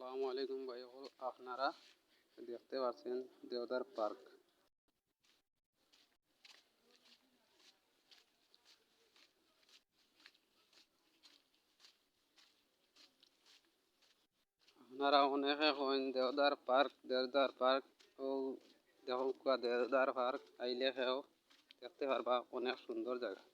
আসসালামু আলাইকুম ভাই, আপনারা দেখতে পাচ্ছেন দেওদার পার্ক। আপনারা অনেকে কইন দেওদার পার্ক ও দেখুন দেওদার পার্ক আইলে খেও দেখতে পারবা, অনেক সুন্দর জায়গা।